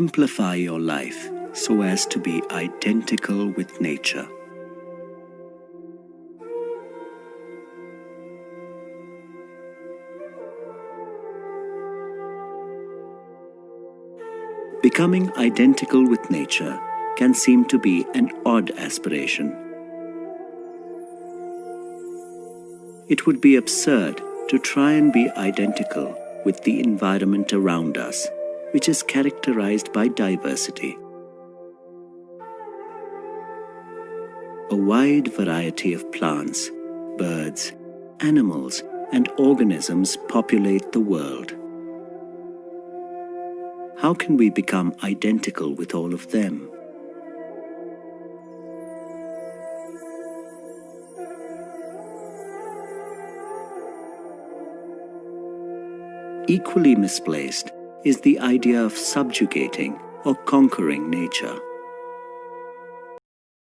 Simplify your life so as to be identical with nature. Becoming identical with nature can seem to be an odd aspiration. It would be absurd to try and be identical with the environment around us, which is characterized by diversity. A wide variety of plants, birds, animals, and organisms populate the world. How can we become identical with all of them? Equally misplaced is the idea of subjugating or conquering nature.